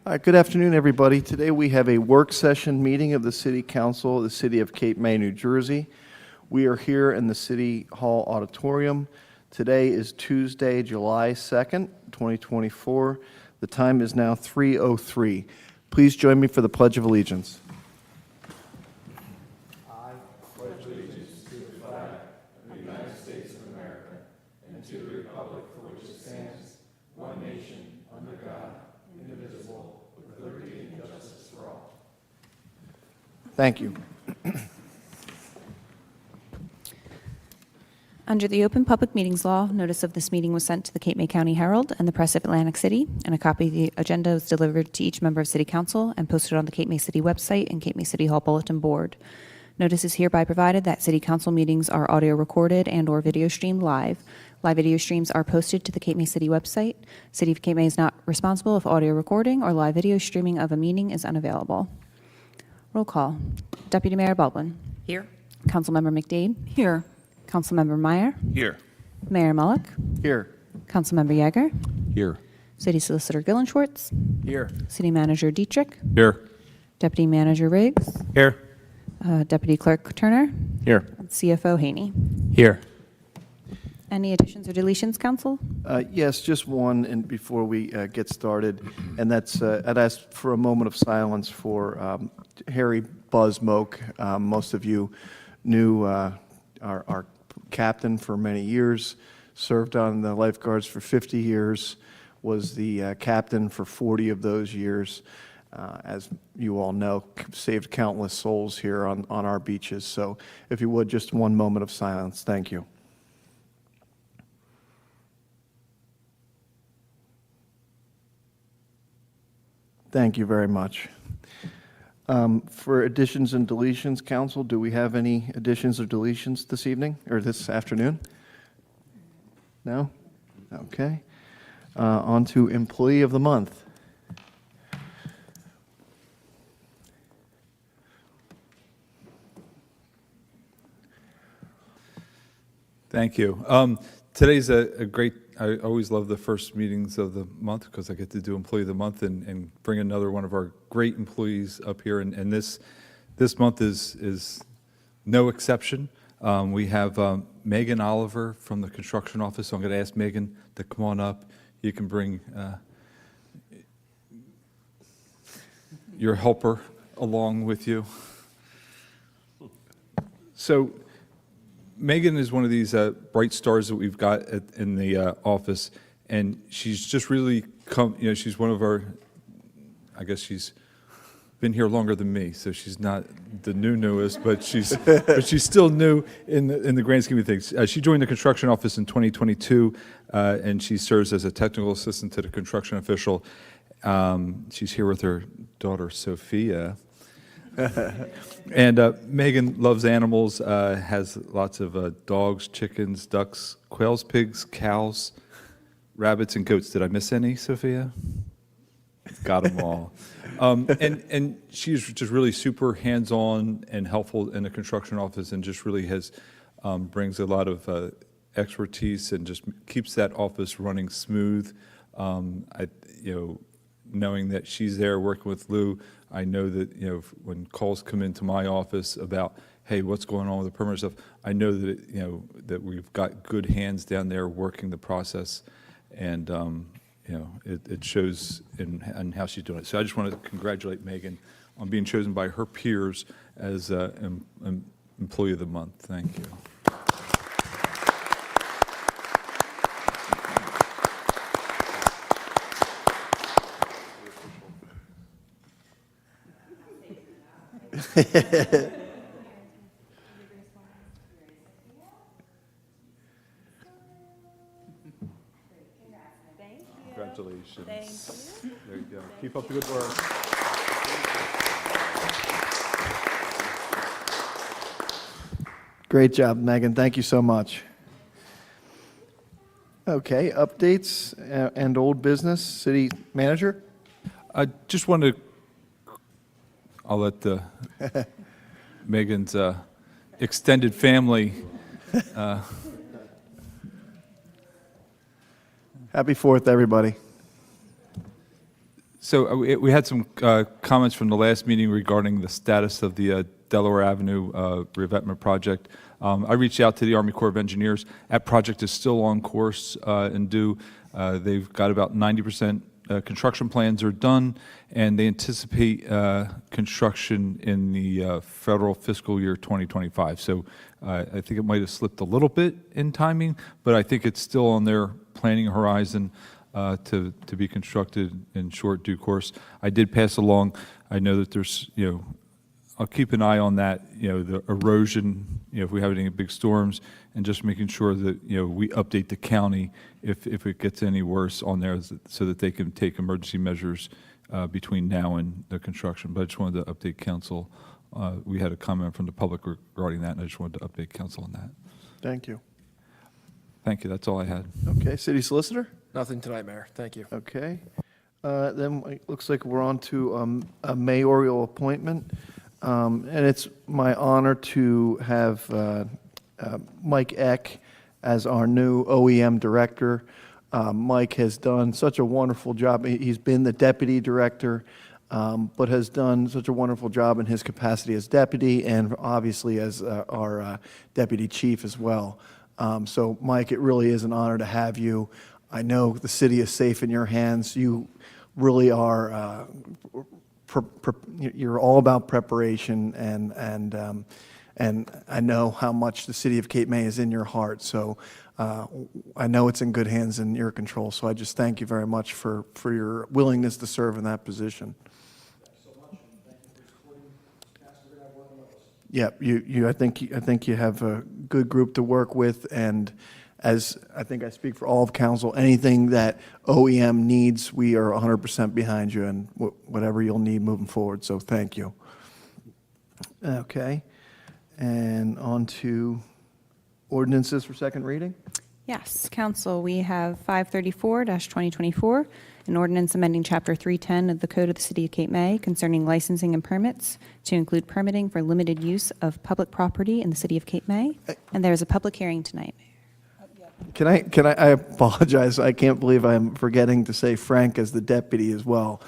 All right, good afternoon, everybody. Today we have a work session meeting of the City Council of the City of Cape May, New Jersey. We are here in the City Hall Auditorium. Today is Tuesday, July 2nd, 2024. The time is now 3:03. Please join me for the Pledge of Allegiance. Thank you. Under the Open Public Meetings Law, notice of this meeting was sent to the Cape May County Herald and the Press of Atlantic City, and a copy of the agenda was delivered to each member of City Council and posted on the Cape May City website and Cape May City Hall Bulletin Board. Notice is hereby provided that City Council meetings are audio recorded and/or video streamed live. Live video streams are posted to the Cape May City website. City of Cape May is not responsible if audio recording or live video streaming of a meeting is unavailable. Roll call. Deputy Mayor Baldwin. Here. Councilmember McDade. Here. Councilmember Meyer. Here. Mayor Mullock. Here. Councilmember Yeager. Here. City Solicitor Gillenschwartz. Here. City Manager Dietrich. Here. Deputy Manager Riggs. Here. Deputy Clerk Turner. Here. And CFO Haney. Here. Any additions or deletions, Council? Yes, just one, and before we get started, and that's I'd ask for a moment of silence for Harry Buzz Moak. Most of you knew our captain for many years, served on the lifeguards for 50 years, was the captain for 40 of those years. As you all know, saved countless souls here on our beaches. So if you would, just one moment of silence. Thank you. Thank you very much. For additions and deletions, Council, do we have any additions or deletions this evening or this afternoon? No? Okay. On to Employee of the Month. Thank you. Today's a great, I always love the first meetings of the month because I get to do Employee of the Month and bring another one of our great employees up here. And this month is no exception. We have Megan Oliver from the construction office. So I'm going to ask Megan to come on up. You can bring your helper along with you. So Megan is one of these bright stars that we've got in the office, and she's just really she's one of our, I guess she's been here longer than me, so she's not the newest, but she's still new in the grand scheme of things. She joined the construction office in 2022, and she serves as a technical assistant to the construction official. She's here with her daughter, Sophia. And Megan loves animals, has lots of dogs, chickens, ducks, quails, pigs, cows, rabbits, and goats. Did I miss any, Sophia? Got them all. And she's just really super hands-on and helpful in the construction office, and just really has brings a lot of expertise and just keeps that office running smooth. Knowing that she's there working with Lou, I know that when calls come into my office about, hey, what's going on with the permit stuff, I know that that we've got good hands down there working the process, and it shows in how she's doing it. So I just want to congratulate Megan on being chosen by her peers as Employee of the Month. Thank you. Congratulations. Thank you. There you go. Keep up the good work. Great job, Megan. Thank you so much. Okay, updates and old business. City Manager? I just wanted to, I'll let Megan's extended family. Happy 4th, everybody. So we had some comments from the last meeting regarding the status of the Delaware Avenue revetment project. I reached out to the Army Corps of Engineers. That project is still on course and due. They've got about 90% construction plans are done, and they anticipate construction in the federal fiscal year 2025. So I think it might have slipped a little bit in timing, but I think it's still on their planning horizon to be constructed in short due course. I did pass along, I know that there's, I'll keep an eye on that, the erosion, if we have any big storms, and just making sure that, we update the county if it gets any worse on there so that they can take emergency measures between now and the construction. But I just wanted to update council. We had a comment from the public regarding that, and I just wanted to update council on that. Thank you. Thank you, that's all I had. Okay, city solicitor? Nothing tonight, Mayor. Thank you. Okay. Then it looks like we're on to a mayoral appointment. And it's my honor to have Mike Eck as our new OEM director. Mike has done such a wonderful job. He's been the deputy director, but has done such a wonderful job in his capacity as deputy and obviously as our deputy chief as well. So, Mike, it really is an honor to have you. I know the city is safe in your hands. You really are. You're all about preparation, and I know how much the city of Cape May is in your heart. So I know it's in good hands and your control. So I just thank you very much for your willingness to serve in that position. Yeah, I think you have a good group to work with, and as I think I speak for all of council, anything that OEM needs, we are 100% behind you, and whatever you'll need moving forward. So thank you. Okay, and on to ordinances for second reading. Yes, council, we have 534-2024, an ordinance amending Chapter 310 of the Code of the City of Cape May concerning licensing and permits to include permitting for limited use of public property in the City of Cape May. And there is a public hearing tonight. Can I apologize. I can't believe I'm forgetting to say Frank as the deputy as well.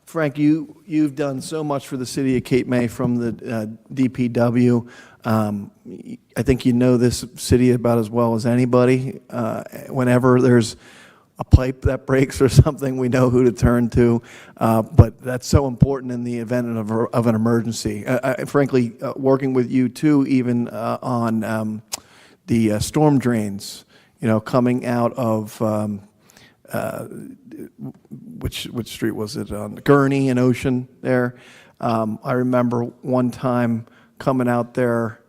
Frank, you've done so much for the city of Cape May from the DPW. I think you know this city about as well as anybody. Whenever there's a pipe that breaks or something, we know who to turn to. But that's so important in the event of an emergency. Frankly, working with you too, even on the storm drains, coming out of which street was it on Gurney and Ocean there. I remember one time coming out there,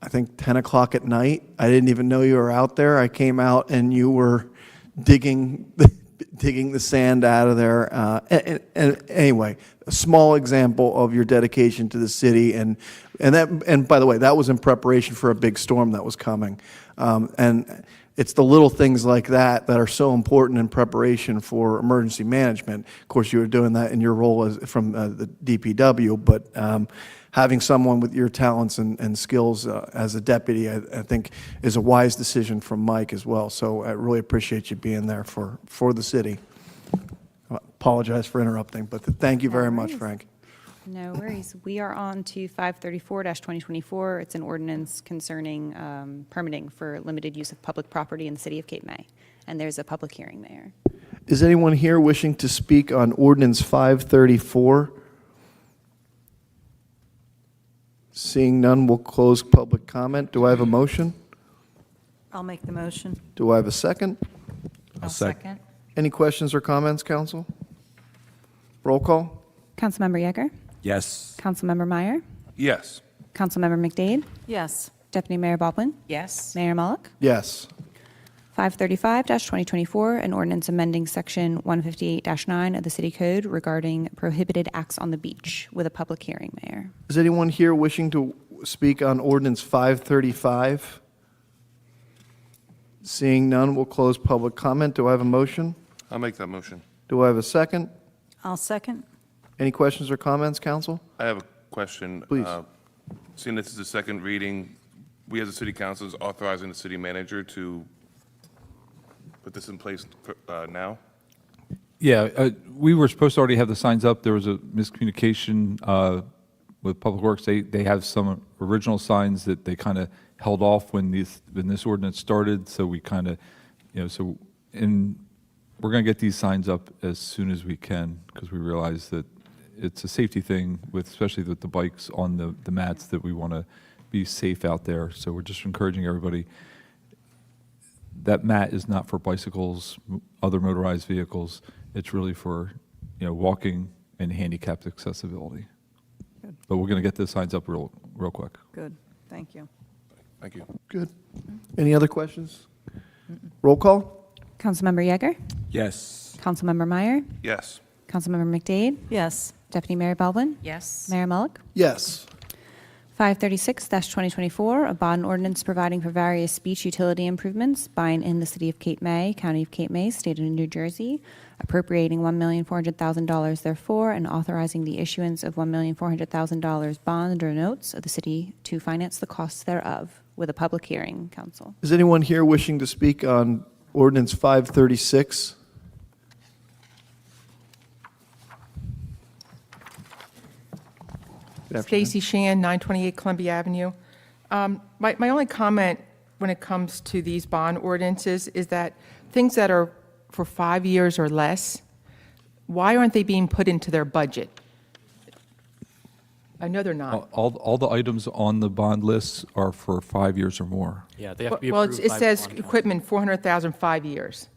I think 10 o'clock at night. I didn't even know you were out there. I came out and you were digging the sand out of there. And anyway, a small example of your dedication to the city, and by the way, that was in preparation for a big storm that was coming. And it's the little things like that that are so important in preparation for emergency management. Of course, you were doing that in your role from the DPW, but having someone with your talents and skills as a deputy, I think, is a wise decision from Mike as well. So I really appreciate you being there for the city. I apologize for interrupting, but thank you very much, Frank. No worries. We are on to 534-2024. It's an ordinance concerning permitting for limited use of public property in the City of Cape May. And there's a public hearing there. Is anyone here wishing to speak on ordinance 534? Seeing none, we'll close public comment. Do I have a motion? I'll make the motion. Do I have a second? I'll second. Any questions or comments, council? Roll call? Councilmember Yeager? Yes. Councilmember Meyer? Yes. Councilmember McDade? Yes. Deputy Mayor Baldwin? Yes. Mayor Mullick? Yes. 535-2024, an ordinance amending Section 158-9 of the City Code regarding prohibited acts on the beach, with a public hearing, Mayor. Is anyone here wishing to speak on ordinance 535? Seeing none, we'll close public comment. Do I have a motion? I'll make that motion. Do I have a second? I'll second. Any questions or comments, council? I have a question. Please. Seeing this is the second reading, we as a city council is authorizing the city manager to put this in place now? Yeah, we were supposed to already have the signs up. There was a miscommunication with Public Works. They have some original signs that they kind of held off when this ordinance started, so we kind of, we're going to get these signs up as soon as we can, because we realize that it's a safety thing, especially with the bikes on the mats, that we want to be safe out there. So we're just encouraging everybody. That mat is not for bicycles, other motorized vehicles. It's really for, walking and handicapped accessibility. Good. But we're going to get the signs up real quick. Good, thank you. Thank you. Good. Any other questions? Roll call? Councilmember Yeager, Yes. Councilmember Meyer, Yes. Councilmember McDade, Yes. Deputy Mayor Baldwin, Yes. Mayor Mullick. Yes. 536-2024, a bond ordinance providing for various beach utility improvements by and in the City of Cape May, County of Cape May, State of New Jersey, appropriating $1,400,000 therefore, and authorizing the issuance of $1,400,000 bond or notes of the city to finance the costs thereof, with a public hearing, Council. Is anyone here wishing to speak on ordinance 536? Good afternoon. Stacy Shan, 928 Columbia Avenue. My only comment when it comes to these bond ordinances is that things that are for 5 years or less, why aren't they being put into their budget? I know they're not. All the items on the bond lists are for 5 years or more. Yeah, they have to be Well, approved it by says bond council. equipment, 400,000, 5 years.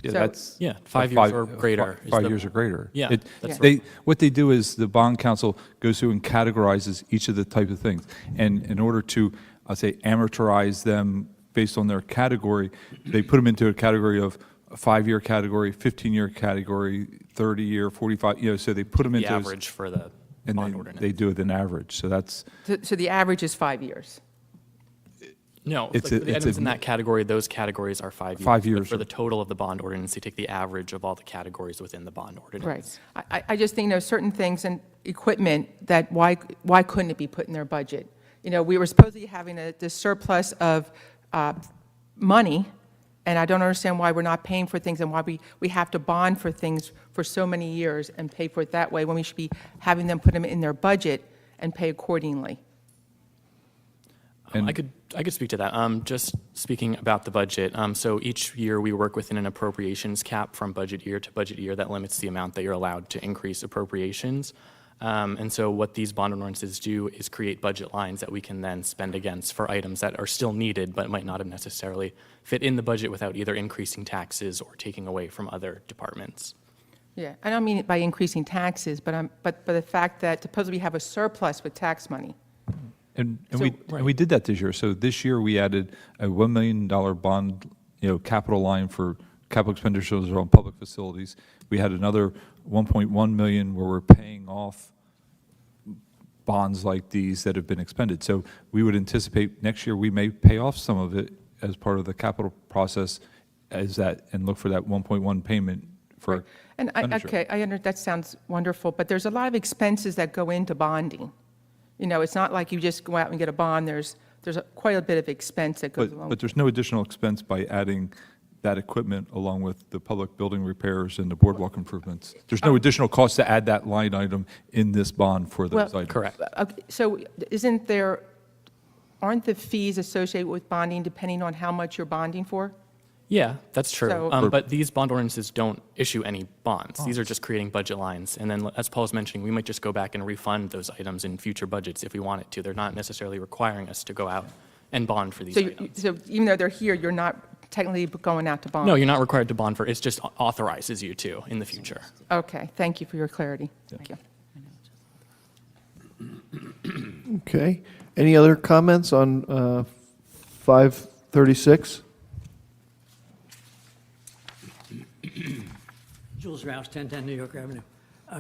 Yeah, So- that's. Yeah, 5 years or greater is 5 the- years or greater. Yeah, It- that's What they do is the bond council goes through and categorizes each of the type of things. And in order to, I'll say, amortize them based on their category, they put them into a category of a 5-year category, 15-year category, 30-year, 45, so they put them The into. those- average for the And bond then ordinance. they do it in average, so that's, So the average is 5 years. No, It's like a- the it's items a- in that category, those categories are 5 years. 5 But years for or- the total of the bond ordinance, they take the average of all the categories within the bond ordinance. Right. I just think, certain things and equipment that why couldn't it be put in their budget? We were supposedly having this surplus of money, and I don't understand why we're not paying for things and why we have to bond for things for so many years and pay for it that way when we should be having them put them in their budget and pay accordingly. I could speak to that. Just speaking about the budget, so each year we work within an appropriations cap from budget year to budget year that limits the amount that you're allowed to increase appropriations. And so what these bond ordinances do is create budget lines that we can then spend against for items that are still needed but might not have necessarily fit in the budget without either increasing taxes or taking away from other departments. Yeah, I don't mean it by increasing taxes, but the fact that supposedly we have a surplus with tax money. and So- we did that this year. So this year, we added a $1 million bond, capital line for capital expenditures on public facilities. We had another 1.1 million where we're paying off bonds like these that have been expended. So we would anticipate next year, we may pay off some of it as part of the capital process and look for that 1.1 payment for. And that sounds wonderful, but there's a lot of expenses that go into bonding. It's not like you just go out and get a bond. There's quite a bit of expense that goes along. But there's no additional expense by adding that equipment along with the public building repairs and the boardwalk improvements. There's no additional cost to add that line item in this bond for those Well, items. Correct. Okay, so aren't the fees associated with bonding depending on how much you're bonding for? Yeah, that's true. So- But these bond ordinances don't issue any bonds. These are just creating budget lines. And then, as Paul was mentioning, we might just go back and refund those items in future budgets if we wanted to. They're not necessarily requiring us to go out and bond for these So items. so even though they're here, you're not technically going out to bond? No, you're not required to bond for, it just authorizes you to in the future. Okay, thank you for your clarity. Thank you. Okay. Any other comments on 536? Jules Rouse, 1010 New York Avenue.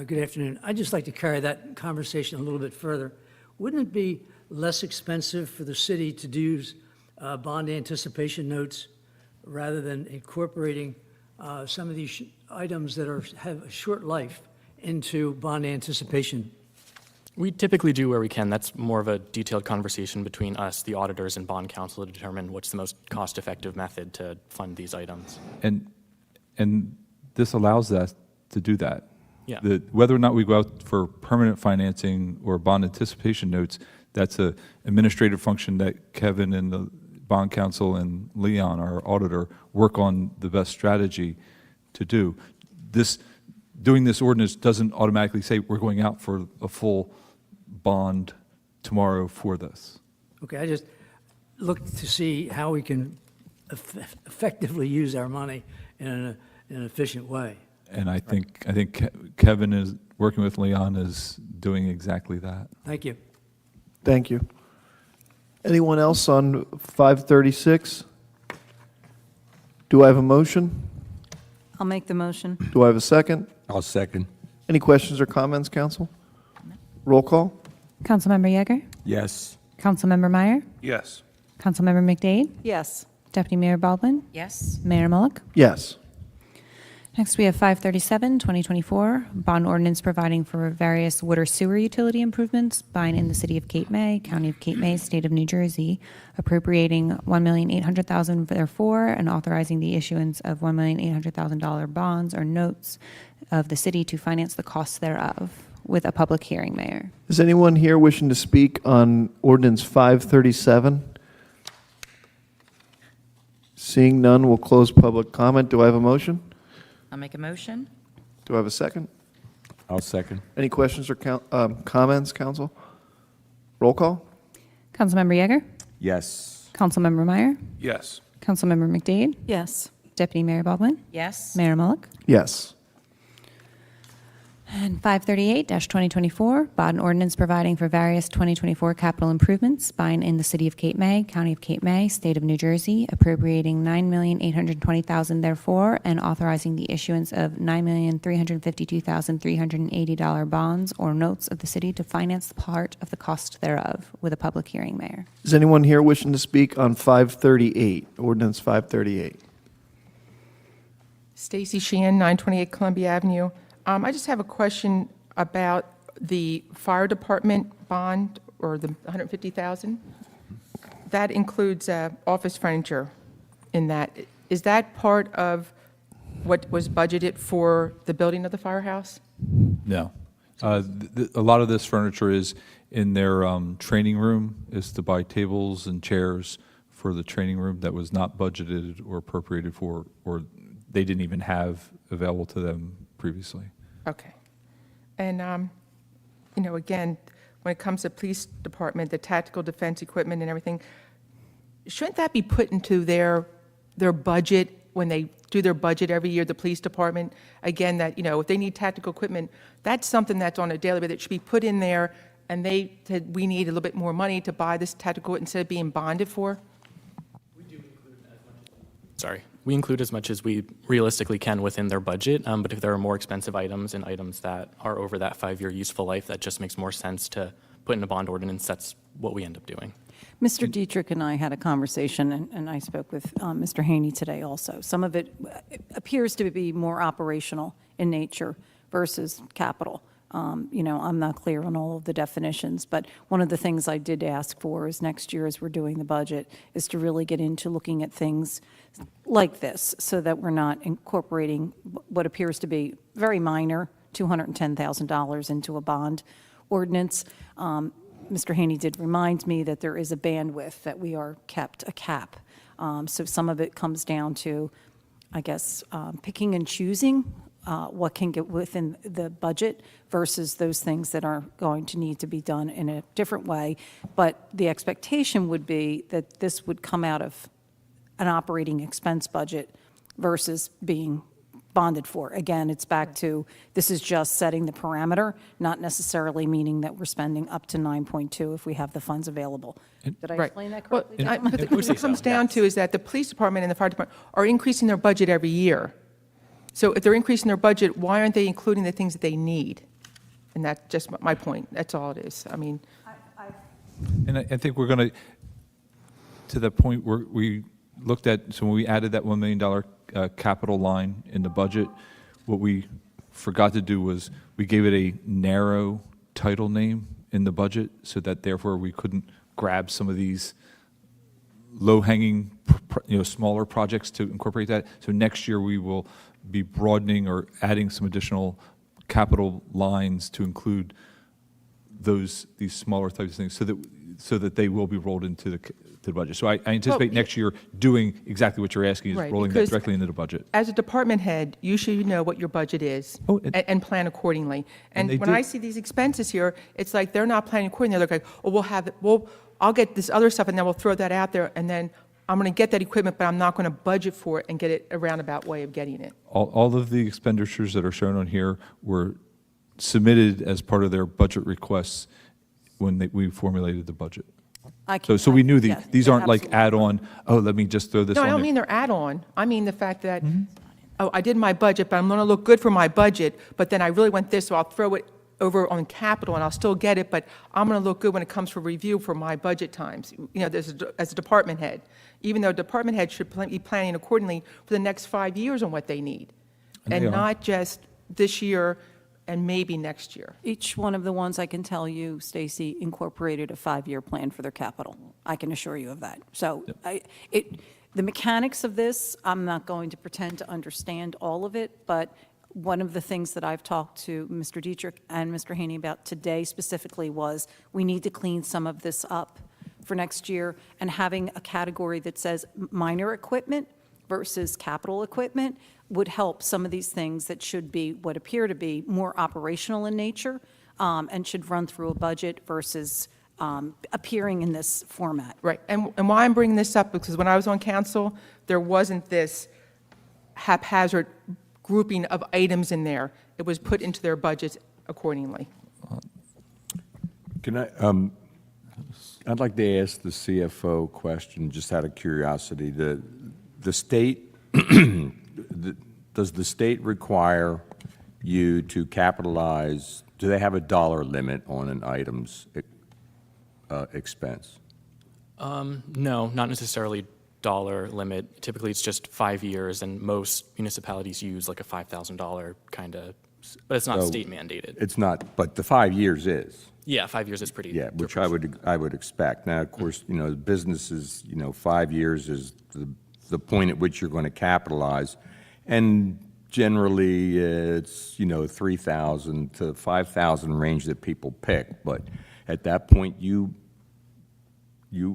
Good afternoon. I'd just like to carry that conversation a little bit further. Wouldn't it be less expensive for the city to use bond anticipation notes rather than incorporating some of these items that have a short life into bond anticipation? We typically do where we can. That's more of a detailed conversation between us, the auditors, and bond counsel to determine what's the most cost-effective method to fund these items. And this allows to do that. Yeah. Whether or not we go out for permanent financing or bond anticipation notes, that's a administrative function that Kevin and the bond counsel and Leon, our auditor, work on the best strategy to do. Doing this ordinance doesn't automatically say we're going out for a full bond tomorrow for this. Okay, I just look to see how we can effectively use our money in an efficient way. And I think Kevin is working with Leon is doing exactly that. Thank you. Thank you. Anyone else on 536? Do I have a motion? I'll make the motion. Do I have a second? I'll second. Any questions or comments, council? Roll call? Councilmember Yeager? Yes. Councilmember Meyer? Yes. Councilmember McDade? Yes. Deputy Mayor Baldwin? Yes. Mayor Mullick? Yes. Next, we have 537, 2024, bond ordinance providing for various water sewer utility improvements by and in the city of Cape May, county of Cape May, state of New Jersey, appropriating $1,800,000 therefore, and authorizing the issuance of $1,800,000 bonds or notes of the city to finance the costs thereof, with a public hearing, Mayor. Is anyone here wishing to speak on ordinance 537? Seeing none, we'll close public comment. Do I have a motion? I'll make a motion. Do I have a second? I'll second. Any questions or comments, council? Roll call? Councilmember Yeager? Yes. Councilmember Meyer? Yes. Councilmember McDade? Yes. Deputy Mayor Baldwin? Yes. Mayor Mullick? Yes. And 538-2024, bond ordinance providing for various 2024 capital improvements by and in the city of Cape May, county of Cape May, state of New Jersey, appropriating $9,820,000 therefore, and authorizing the issuance of $9,352,380 bonds or notes of the city to finance the part of the cost thereof, with a public hearing, Mayor. Is anyone here wishing to speak on 538, ordinance 538? Stacy Sheehan, 928 Columbia Avenue. I just have a question about the fire department bond, or the $150,000. That includes office furniture in that. Is that part of what was budgeted for the building of the firehouse? No. A lot of this furniture is in their training room, is to buy tables and chairs for the training room that was not budgeted or appropriated for, or they didn't even have available to them previously. Okay. And, again, when it comes to police department, the tactical defense equipment and everything, shouldn't that be put into their budget when they do their budget every year, the police department? Again, that, if they need tactical equipment, that's something that's on a daily basis that should be put in there, and they said, we need a little bit more money to buy this tactical instead of being bonded for? We include as much as we realistically can within their budget, but if there are more expensive items and items that are over that 5-year useful life, that just makes more sense to put in a bond ordinance. That's what we end up doing. Mr. Dietrich and I had a conversation, and I spoke with Mr. Haney today also. Some of it appears to be more operational in nature versus capital. I'm not clear on all of the definitions, but one of the things I did ask for is next year, as we're doing the budget, is to really get into looking at things like this so that we're not incorporating what appears to be very minor, $210,000 into a bond ordinance. Mr. Haney did remind me that there is a bandwidth that we are kept a cap. So some of it comes down to, I guess, picking and choosing what can get within the budget versus those things that are going to need to be done in a different way. But the expectation would be that this would come out of an operating expense budget versus being bonded for. Again, it's back to, this is just setting the parameter, not necessarily meaning that we're spending up to 9.2 if we have the funds available. Did I Right. explain that Well, correctly? but what it comes down to is that the police department and the fire department are increasing their budget every year. So if they're increasing their budget, why aren't they including the things that they need? And that's just my point. That's all it is. I mean, And I think we're going to the point where we looked at, so when we added that $1 million capital line in the budget, what we forgot to do was we gave it a narrow title name in the budget so that therefore we couldn't grab some of these low-hanging, smaller projects to incorporate that. So next year we will be broadening or adding some additional capital lines to include these smaller types of things so that they will be rolled into the budget. So I anticipate next year doing exactly what you're asking, is Right, rolling that because directly into the budget. As a department head, you should know what your budget is Oh, and plan accordingly. and And they when do. I see these expenses here, it's like they're not planning accordingly. They're like, oh, I'll get this other stuff, and then we'll throw that out there, and then I'm going to get that equipment, but I'm not going to budget for it and get it a roundabout way of getting it. All of the expenditures that are shown on here were submitted as part of their budget requests when we formulated the budget. So we knew yeah, these yeah, aren't like absolutely. add-on, oh, let me just throw this No, on I don't there. mean they're add-on. I mean the fact that, oh, I did my budget, but I'm going to look good for my budget, but then I really want this, so I'll throw it over on capital, and I'll still get it, but I'm going to look good when it comes for review for my budget times, as a department head, even though department head should be planning accordingly for the next 5 years on what they need, And and they are. not just this year and maybe next year. Each one of the ones, I can tell you, Stacy, incorporated a 5-year plan for their capital. I can assure you of that. So the mechanics of this, I'm not going to pretend to understand all of it, but one of the things that I've talked to Mr. Dietrich and Mr. Haney about today specifically was we need to clean some of this up for next year, and having a category that says minor equipment versus capital equipment would help some of these things that should be what appear to be more operational in nature and should run through a budget versus appearing in this format. Right, and why I'm bringing this up, because when I was on council, there wasn't this haphazard grouping of items in there. It was put into their budgets accordingly. Can I, I'd like to ask the CFO question, just out of curiosity. The state, does the state require you to capitalize, do they have a dollar limit on an item's expense? No, not necessarily dollar limit. Typically, it's just 5 years, and most municipalities use like a $5,000 kind of, but it's not So state mandated. It's not, but the 5 years is. Yeah, 5 years is pretty. Yeah, which I would expect. Now, of course, businesses, 5 years is the point at which you're going to capitalize. And generally, it's, 3,000 to 5,000 range that people pick. But at that point, you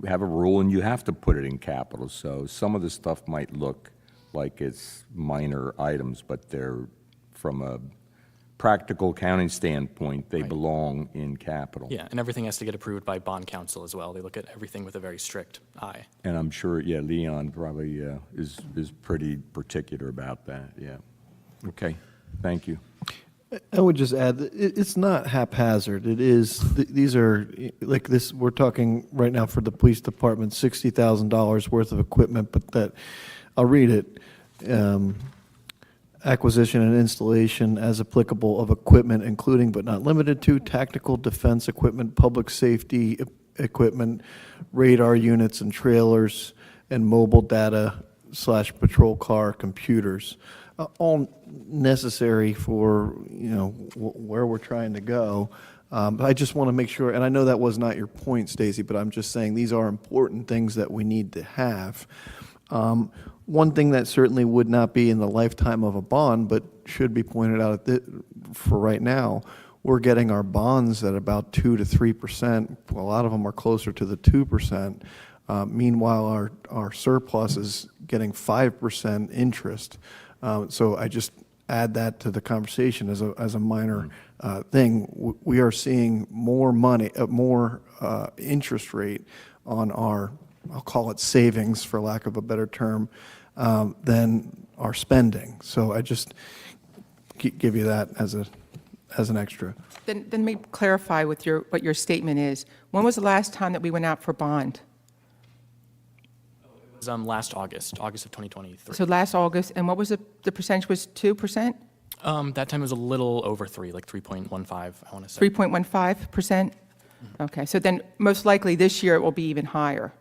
have a rule and you have to put it in capital. So some of the stuff might look like it's minor items, but they're, from a practical accounting standpoint, they belong in capital. Yeah, and everything has to get approved by bond council as well. They look at everything with a very strict eye. And I'm sure, Leon probably is pretty particular about that, yeah. Okay, thank you. I would just add, that it's not haphazard. It is, these are, like this, we're talking right now for the police department, $60,000 worth of equipment, but that, I'll read it. Acquisition and installation as applicable of equipment, including but not limited to tactical defense equipment, public safety equipment, radar units and trailers, and mobile data / patrol car computers. All necessary for, where we're trying to go. But I just want to make sure, and I know that was not your point, Stacy, but I'm just saying these are important things that we need to have. One thing that certainly would not be in the lifetime of a bond, but should be pointed out for right now, we're getting our bonds at about 2 to 3%. A lot of them are closer to the 2%. Meanwhile, our surplus is getting 5% interest. So I just add that to the conversation as a minor thing. We are seeing more money, more interest rate on our, I'll call it savings, for lack of a better term, than our spending. So I just give you that as an extra. Then let me clarify with what your statement is. When was the last time that we went out for bond? It was August of 2023. So last August, and what was the percentage, was 2%? That time it was a little over 3, like 3.15, I want to say. 3.15%? Okay, so then most likely this year it will be even higher.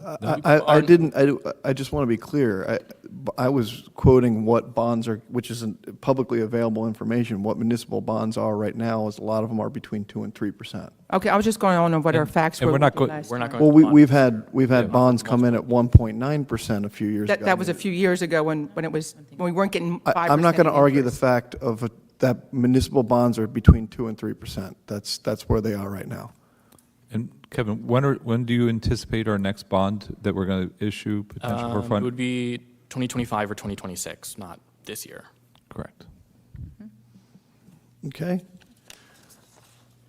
I didn't, I just want to be clear. I was quoting what bonds are, which isn't publicly available information, what municipal bonds are right now, is a lot of them are between 2% and 3%. Okay, I was just going on what our facts and were. we're not looking go- last We're not time. going Well, to bond. we've had bonds come in at 1.9% a few years ago. That was a few years ago when we weren't getting 5% I'm not going to argue the interest. fact of, that municipal bonds are between 2% and 3%. That's where they are right now. And Kevin, when do you anticipate our next bond that we're going to issue potential for It fund? would be 2025 or 2026, not this year. Correct. Okay.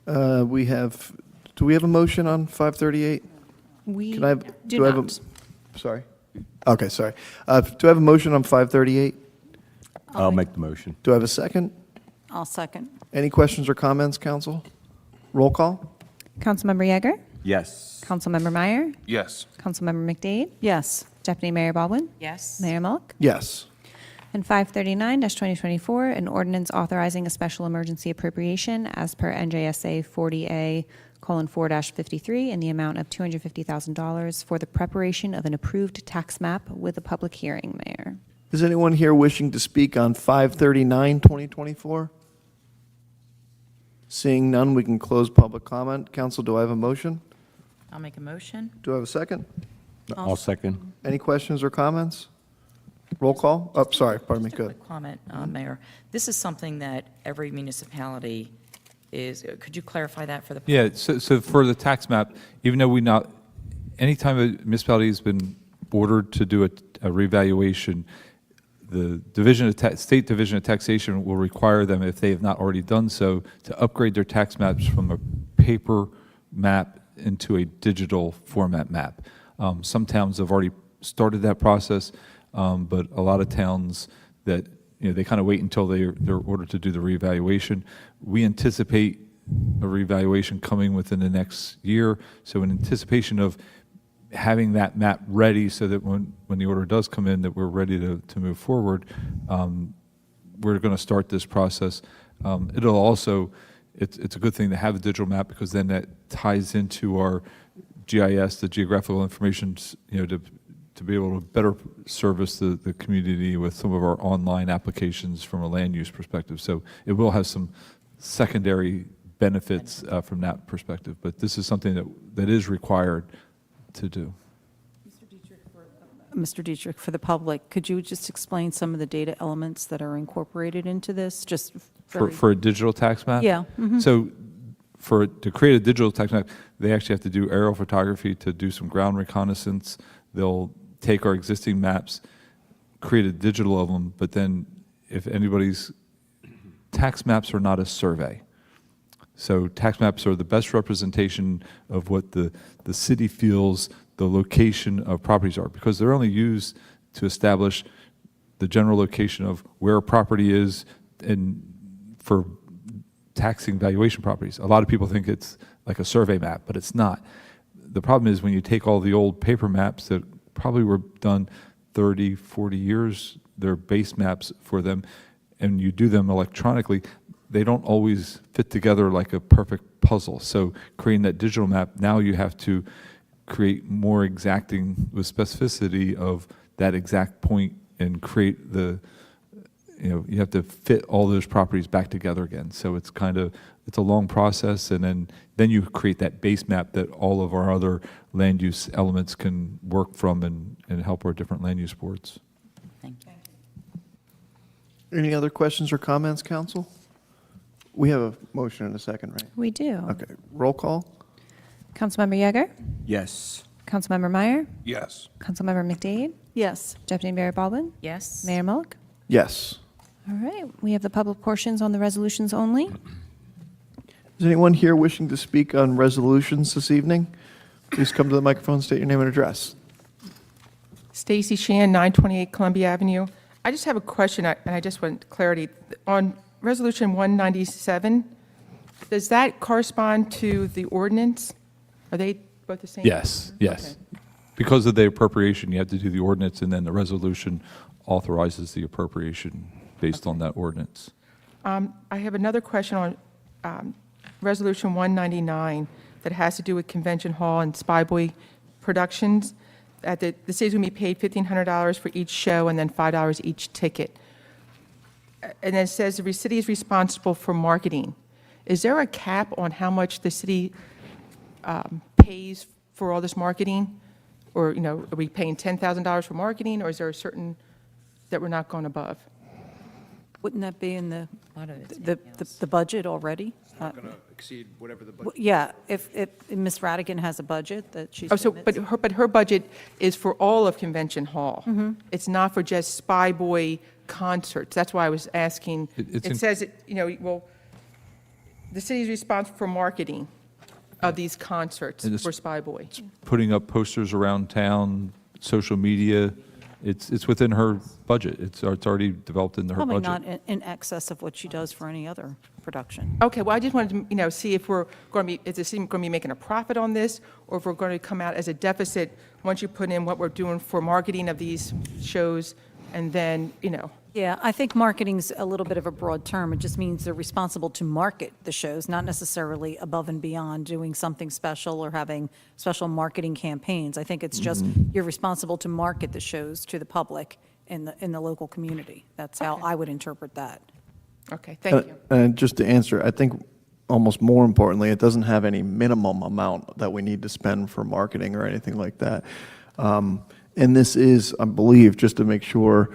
Do we have a motion on 538? We Can I have, do do I have not. sorry? Okay, sorry. Do I have a motion on 538? I'll make the motion. Do I have a second? I'll second. Any questions or comments, council? Roll call? Councilmember Yeager, Yes. Councilmember Meyer, Yes. Councilmember McDade, Yes. Deputy Mayor Baldwin, Yes. Mayor Mulk. Yes. And 539-2024, an ordinance authorizing a special emergency appropriation as per NJSA 40A:4-53 in the amount of $250,000 for the preparation of an approved tax map with a public hearing, Mayor. Is anyone here wishing to speak on 539, 2024? Seeing none, we can close public comment. Council, do I have a motion? I'll make a motion. Do I have a second? I'll second. Any questions or comments? Roll call? Oh, sorry, pardon me, Just a good. quick comment, Mayor. This is something that every municipality is, could you clarify that for the? Yeah, so for the tax map, even though anytime a municipality has been ordered to do a revaluation, the State Division of Taxation will require them, if they have not already done so, to upgrade their tax maps from a paper map into a digital format map. Some towns have already started that process, but a lot of towns that, they kind of wait until they're ordered to do the revaluation. We anticipate a revaluation coming within the next year, so in anticipation of having that map ready so that when the order does come in, that we're ready to move forward, we're going to start this process. It'll also, it's a good thing to have a digital map because then that ties into our GIS, the geographical information, to be able to better service the community with some of our online applications from a land use perspective. So it will have some secondary benefits from that perspective, but this is something that is required to do. Mr. Dietrich, for the public, could you just explain some of the data elements that are incorporated into this? Just For a digital tax map? Yeah, So to create a digital tax map, they actually have to do aerial photography to do some ground reconnaissance. They'll take our existing maps, create a digital of them, but then if anybody's, tax maps are not a survey. So tax maps are the best representation of what the city feels the location of properties are, because they're only used to establish the general location of where a property is and for taxing valuation properties. A lot of people think it's like a survey map, but it's not. The problem is when you take all the old paper maps that probably were done 30, 40 years, they're base maps for them, and you do them electronically, they don't always fit together like a perfect puzzle. So creating that digital map, now you have to create more exacting with specificity of that exact point and create you have to fit all those properties back together again. So it's a long process, and then you create that base map that all of our other land use elements can work from and help our different land use boards. Thank you. Any other questions or comments, council? We have a motion and a second, right? We do. Okay, roll call? Councilmember Yeager, Yes. Councilmember Meyer, Yes. Councilmember McDade, yes. Deputy Mayor Baldwin, Yes. Mayor Mulk. Yes. All right, we have the public portions on the resolutions only. Is anyone here wishing to speak on resolutions this evening? Please come to the microphone, state your name and address. Stacy Shan, 928 Columbia Avenue. I just have a question, and I just want clarity. On Resolution 197, does that correspond to the ordinance? Are they both the same? Yes. Okay. Because of the appropriation, you have to do the ordinance, and then the resolution authorizes the appropriation based on that ordinance. I have another question on Resolution 199 that has to do with Convention Hall and Spyboy productions, that the city's going to be paid $1,500 for each show and then $5 each ticket. And then it says the city is responsible for marketing. Is there a cap on how much the city pays for all this marketing? Or, you know, are we paying $10,000 for marketing, or is there a certain that we're not going above? Wouldn't that be in A lot of it's the budget already? Going to exceed whatever the budget. Yeah, if Ms. Radigan has a budget that she Oh, so, submits. but her budget is for all of Convention Hall. It's not for just Spy Boy concerts. That's why I was asking. It's It in- says, you know, well, the city's responsible for marketing of these concerts And it's- for Spy Boy. Putting up posters around town, social media, it's within her budget. It's already developed into her Probably budget. not in excess of what she does for any other production. Okay, well, I just wanted to, you know, see if we're going to be, is the city going to be making a profit on this, or if we're going to come out as a deficit once you put in what we're doing for marketing of these shows, and then, you know. Yeah, I think marketing's a little bit of a broad term. It just means they're responsible to market the shows, not necessarily above and beyond doing something special or having special marketing campaigns. I think it's just you're responsible to market the shows to the public in the local community. That's how I would interpret that. Okay, thank you. And just to answer, I think almost more importantly, it doesn't have any minimum amount that we need to spend for marketing or anything like that. And this is, I believe, just to make sure,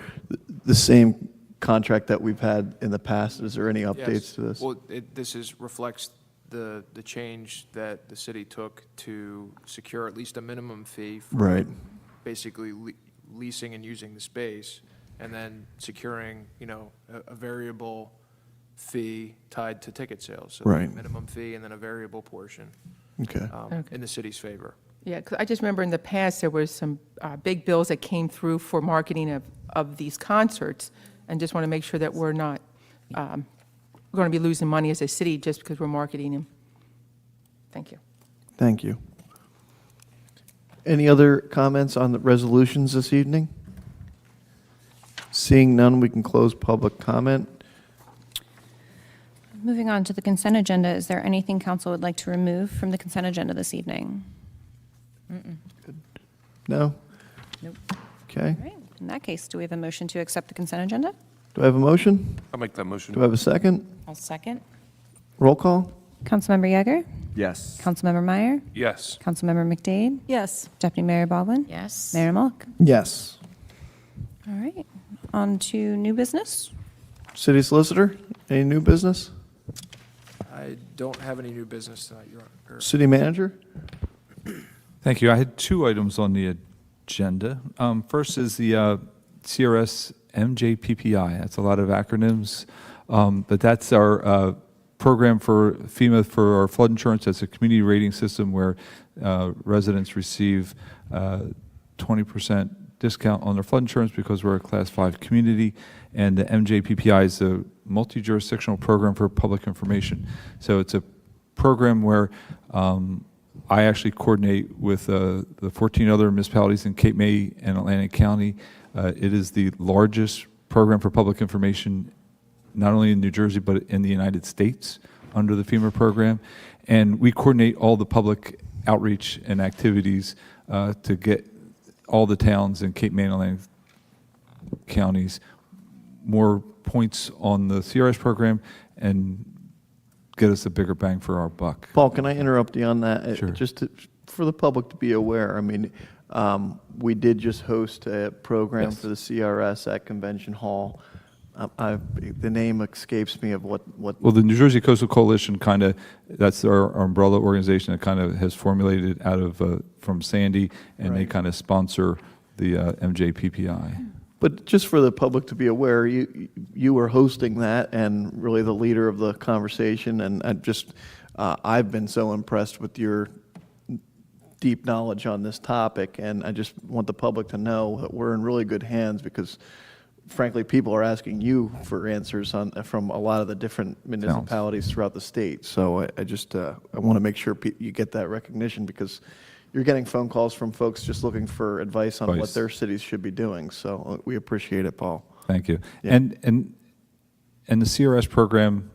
the same contract that we've had in the past. Is there any updates to this? Well, this reflects the change that the city took to secure at least a minimum fee for Right. basically leasing and using the space, and then securing, you know, a variable fee tied to ticket sales. So Right. a minimum fee and then a variable portion Okay. in the city's favor. Yeah, 'cause I just remember in the past, there was some big bills that came through for marketing of these concerts, and just want to make sure that we're not going to be losing money as a city just because we're marketing them. Thank you. Thank you. Any other comments on the resolutions this evening? Seeing none, we can close public comment. Moving on to the consent agenda, is there anything council would like to remove from the consent agenda this evening? No? Nope. Okay. All right, in that case, do we have a motion to accept the consent agenda? Do I have a motion? I'll make that motion. Do I have a second? I'll second. Roll call? Councilmember Yeager? Yes. Councilmember Meyer? Yes. Councilmember McDade? Yes. Deputy Mayor Baldwin? Yes. Mayor Mulk? Yes. All right, on to new business. City Solicitor, any new business? I don't have any new business tonight, Your Honor. City Manager? Thank you. I had two items on the agenda. First is the CRS MJPPI. That's a lot of acronyms, but that's our program for FEMA for our flood insurance. That's a community rating system where residents receive 20% discount on their flood insurance because we're a Class 5 community. And the MJPPI is a multi-jurisdictional program for public information. So it's a program where I actually coordinate with the 14 other municipalities in Cape May and Atlantic County. It is the largest program for public information, not only in New Jersey, but in the United States under the FEMA program. And we coordinate all the public outreach and activities to get all the towns in Cape May and Atlantic counties more points on the CRS program and get us a bigger bang for our buck. Paul, can I interrupt you on that? Sure. For the public to be aware, I mean, we did just host a program Yes. for the CRS at Convention Hall. The name escapes me of what. Well, the New Jersey Coastal Coalition kind of, that's our umbrella organization that kind of has formulated out of, from Sandy, and they Right. kind of sponsor the MJPPI. But just for the public to be aware, you were hosting that and really the leader of the conversation, and I've been so impressed with your deep knowledge on this topic, and I just want the public to know that we're in really good hands because frankly, people are asking you for answers from a lot of the different municipalities throughout the state. So I want to make sure you get that recognition because you're getting phone calls from folks just looking for advice on what Advice. their cities should be doing. So we appreciate it, Paul. Thank you. Yeah. And the CRS program,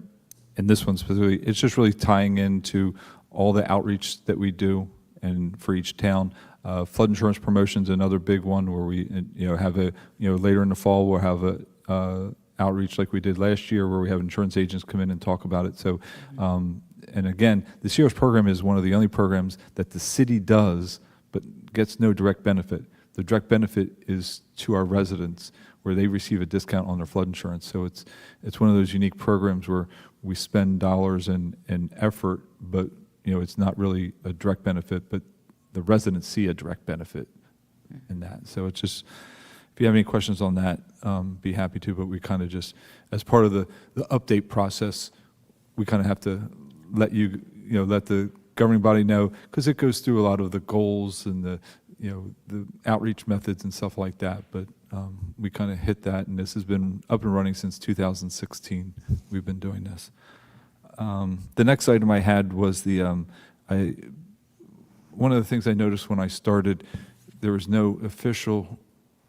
and this one specifically, it's just really tying into all the outreach that we do and for each town. Flood insurance promotion's another big one where we, have a, later in the fall, we'll have a outreach like we did last year where we have insurance agents come in and talk about it. So, and again, the CEOs program is one of the only programs that the city does but gets no direct benefit. The direct benefit is to our residents where they receive a discount on their flood insurance. So it's one of those unique programs where we spend dollars and effort, but it's not really a direct benefit, but the residents see a direct benefit in that. So it's just, if you have any questions on that, be happy to, but we kind of just, as part of the update process, we kind of have to let let the governing body know, because it goes through a lot of the goals and the outreach methods and stuff like that. But we kind of hit that, and this has been up and running since 2016. We've been doing this. The next item I had was one of the things I noticed when I started, there was no official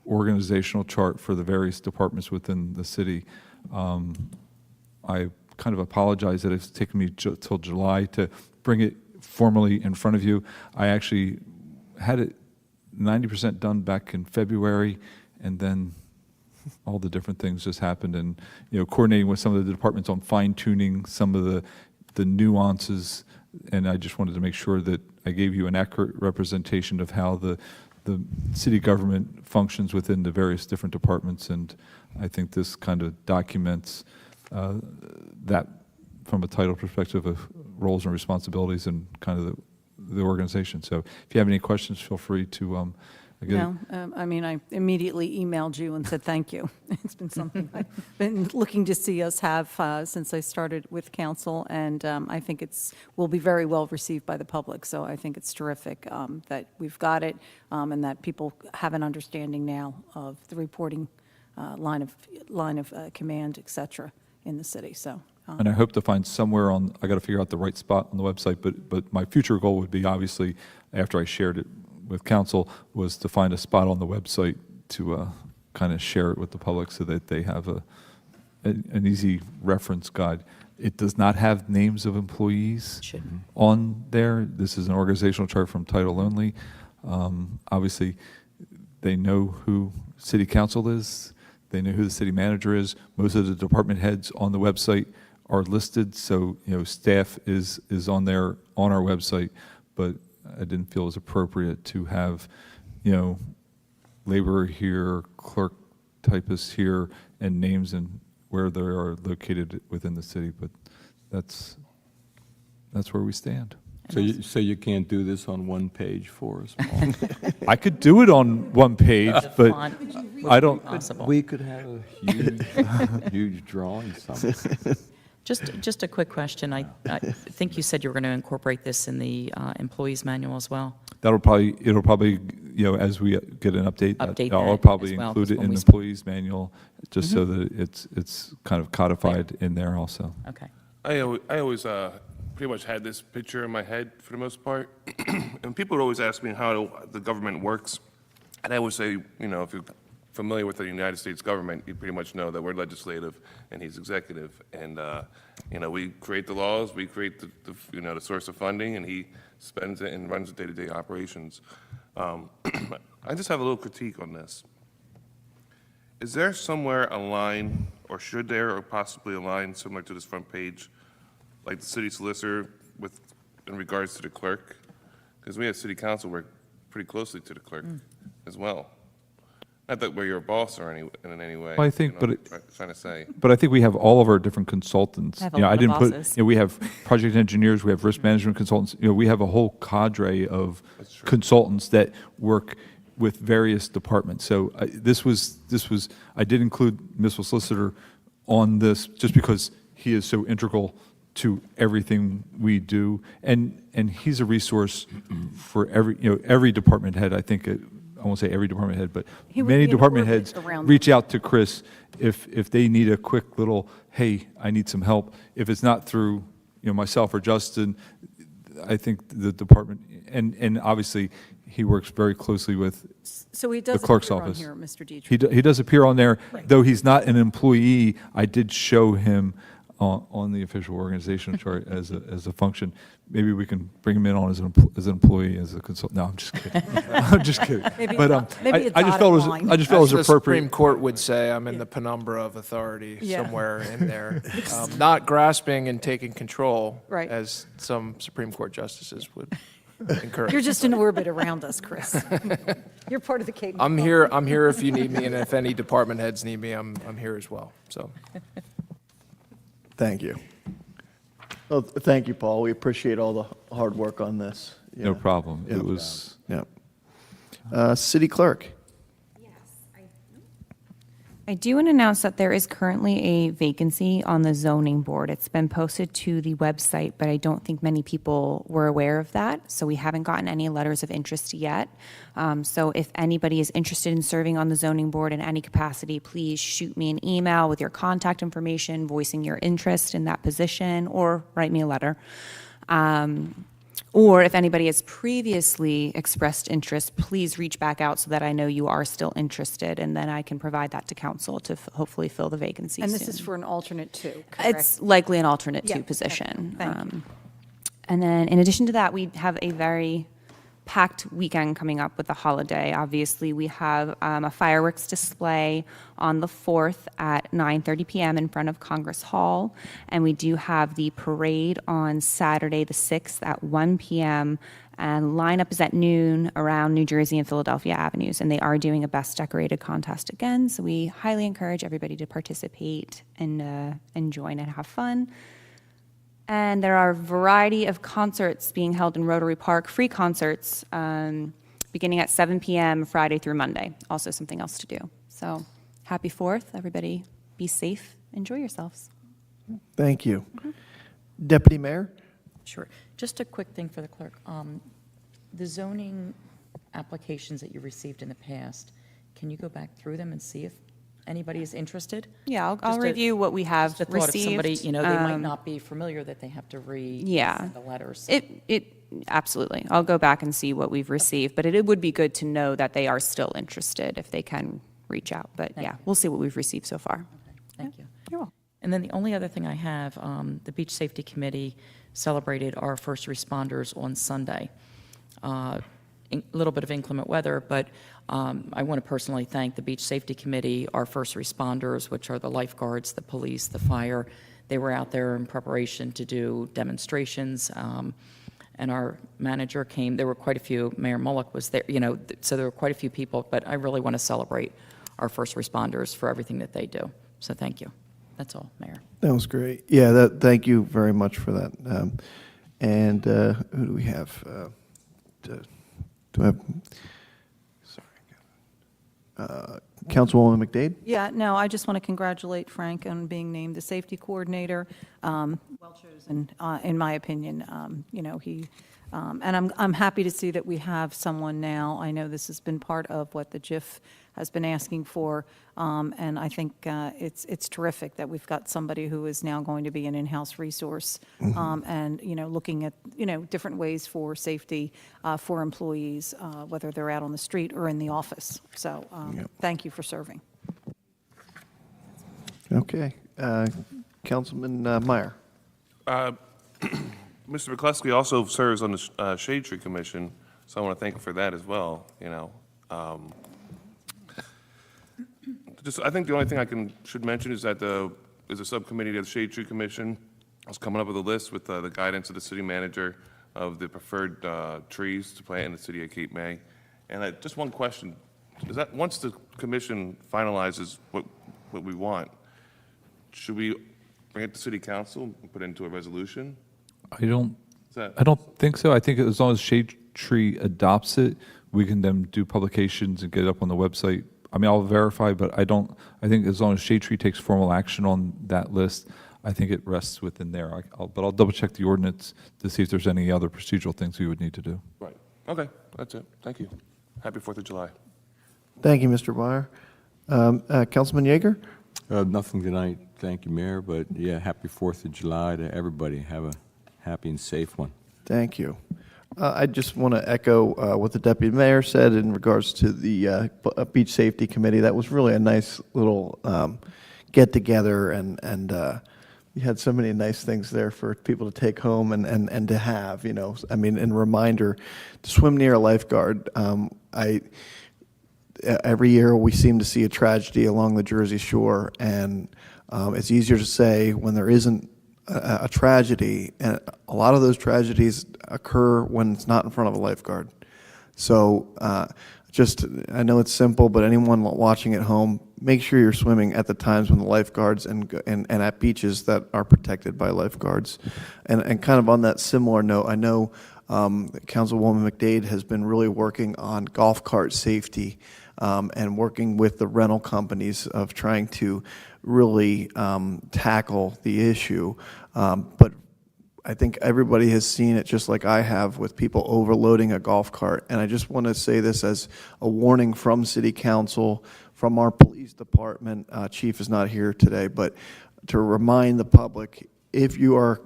organizational chart for the various departments within the city. I kind of apologize that it's taken me till July to bring it formally in front of you. I actually had it 90% done back in February, and then all the different things just happened, and coordinating with some of the departments on fine-tuning some of the nuances, and I just wanted to make sure that I gave you an accurate representation of how the city government functions within the various different departments, and I think this kind of documents that from a title perspective of roles and responsibilities and kind of the organization. So if you have any questions, feel free to again. No, I immediately emailed you and said thank you. It's been something I've been looking to see us have since I started with council, and I think will be very well received by the public. So I think it's terrific that we've got it and that people have an understanding now of the reporting line of command, et cetera, in the city. So. And I hope to find somewhere I got to figure out the right spot on the website, but my future goal would be, obviously, after I shared it with council, was to find a spot on the website to kind of share it with the public so that they have an easy reference guide. It does not have names of employees on there. This is an organizational chart from title only. Obviously, they know who city council is. They know who the city manager is. Most of the department heads on the website are listed, so staff is on there on our website, but I didn't feel it was appropriate to have laborer here, clerk, typist here, and names and where they are located within the city. But that's where we stand. So you can't do this on one page for us, Paul? I could do it on one page, but I don't. Possible. We could have a huge drawing somewhere. Just a quick question. I think you said you were going to incorporate this in the employees manual as well. It'll probably, as we get an update, Update I'll that probably as well, include it when in we the speak. employees manual, just so that it's kind of codified in there also. Okay. I always pretty much had this picture in my head for the most part, and people would always ask me how the government works, and I always say, if you're familiar with the United States government, you pretty much know that we're legislative and he's executive, and we create the laws, we create the source of funding, and he spends it and runs the day-to-day operations. I just have a little critique on this. Is there somewhere a line, or should there, or possibly a line similar to this front page, like the city solicitor in regards to the clerk? Because we as city council work pretty closely to the clerk as well. Not that we're your boss or in any way. Well, I think, but trying to say. But I think we have all of our different consultants. Have a lot I of didn't put. bosses. We have project engineers, we have risk management consultants. We have a whole cadre of consultants that work with various departments. So this was. I did include municipal solicitor on this just because he is so integral to everything we do, and he's a resource for every department head. I think I won't say every department head, but He would many be an department orbit heads around reach out to Chris if they need a quick little, hey, I need some help. If it's not through myself or Justin, I think the department, and obviously he works very closely with So he the does clerk's appear on office. here, Mr. Dietrich. He does appear on there, though he's not an employee. I did show him on the official organizational chart as a function. Maybe we can bring him in on as an employee, as a consultant. No, I'm just kidding. I'm just kidding. Maybe But maybe a I just felt it was, dotted line. I just felt it was As the appropriate. Supreme Court would say, I'm in the penumbra of authority Yeah. somewhere in there. Not grasping and taking control, Right. as some Supreme Court justices would encourage. You're just in orbit around us, Chris. You're part of the Cape. I'm here if you need me, and if any department heads need me, I'm here as well, so. Thank you. Well, thank you, Paul. We appreciate all the hard work on this. No Yeah. problem. Yeah. It was, Yeah. City Clerk. I do want to announce that there is currently a vacancy on the zoning board. It's been posted to the website, but I don't think many people were aware of that, so we haven't gotten any letters of interest yet. So if anybody is interested in serving on the zoning board in any capacity, please shoot me an email with your contact information, voicing your interest in that position, or write me a letter. Or if anybody has previously expressed interest, please reach back out so that I know you are still interested, and then I can provide that to council to hopefully fill the vacancy And this is soon. for an alternate too, correct? It's likely an alternate Yeah, two position. okay, thank you. And then in addition to that, we have a very packed weekend coming up with the holiday. Obviously, we have a fireworks display on the 4th at 9:30 p.m. in front of Congress Hall, and we do have the parade on Saturday, the 6th at 1 p.m., and lineup is at noon around New Jersey and Philadelphia avenues, and they are doing a best decorated contest again, so we highly encourage everybody to participate and join and have fun. And there are a variety of concerts being held in Rotary Park, free concerts, beginning at 7 p.m. Friday through Monday. Also something else to do. So happy 4th, everybody. Be safe. Enjoy yourselves. Thank you. Deputy Mayor? Sure. Just a quick thing for the clerk. The zoning applications that you received in the past, can you go back through them and see if anybody is interested? Yeah, I'll Just a- review what we have Just a thought, if somebody, received. they might not be familiar, that they have to read Yeah. the letters. Absolutely. I'll go back and see what we've received, but it would be good to know that they are still interested if they can reach out. But Thank yeah, you. we'll see what we've received so far. Thank you. You're welcome. And then the only other thing I have, the Beach Safety Committee celebrated our first responders on Sunday. A little bit of inclement weather, but I want to personally thank the Beach Safety Committee, our first responders, which are the lifeguards, the police, the fire. They were out there in preparation to do demonstrations, and our manager came. There were quite a few. Mayor Mullock was there, so there were quite a few people, but I really want to celebrate our first responders for everything that they do. So thank you. That's all, Mayor. That was great. Yeah, thank you very much for that. And who do we have? Do I have, sorry. Councilwoman McDade? Yeah, no, I just want to congratulate Frank on being named the safety coordinator. Well chosen, in my opinion. And I'm happy to see that we have someone now. I know this has been part of what the JIF has been asking for, and I think it's terrific that we've got somebody who is now going to be an in-house resource, and, looking at, different ways for safety for employees, whether they're out on the street or in the office. So thank you for serving. Okay. Councilman Meyer? Mr. McCluskey also serves on the Shade Tree Commission, so I want to thank him for that as well, I think the only thing I should mention is that there's a subcommittee of the Shade Tree Commission. I was coming up with a list with the guidance of the city manager of the preferred trees to plant in the city of Cape May. And just one question, is that once the commission finalizes what we want, should we bring it to city council and put it into a resolution? I don't Is that- I don't think so. I think as long as Shade Tree adopts it, we can then do publications and get it up on the website. I mean, I'll verify, but I think as long as Shade Tree takes formal action on that list, I think it rests within there. But I'll double check the ordinance to see if there's any other procedural things we would need to do. Right, okay, that's it, thank you. Happy 4th of July. Thank you, Mr. Meyer. Councilman Yeager? Nothing tonight, thank you, Mayor, but yeah, happy 4th of July to everybody. Have a happy and safe one. Thank you. I just want to echo what the deputy mayor said in regards to the Beach Safety Committee. That was really a nice little get-together, and You had so many nice things there for people to take home and to have, you know. I mean, and reminder to swim near a lifeguard. Every year we seem to see a tragedy along the Jersey Shore, and it's easier to say when there isn't a tragedy, and a lot of those tragedies occur when it's not in front of a lifeguard. So I know it's simple, but anyone watching at home, make sure you're swimming at the times when the lifeguards and at beaches that are protected by lifeguards. And kind of on that similar note, I know Councilwoman McDade has been really working on golf cart safety and working with the rental companies of trying to really tackle the issue. But I think everybody has seen it just like I have with people overloading a golf cart. And I just want to say this as a warning from City Council, from our police department. Chief is not here today, but to remind the public, if you are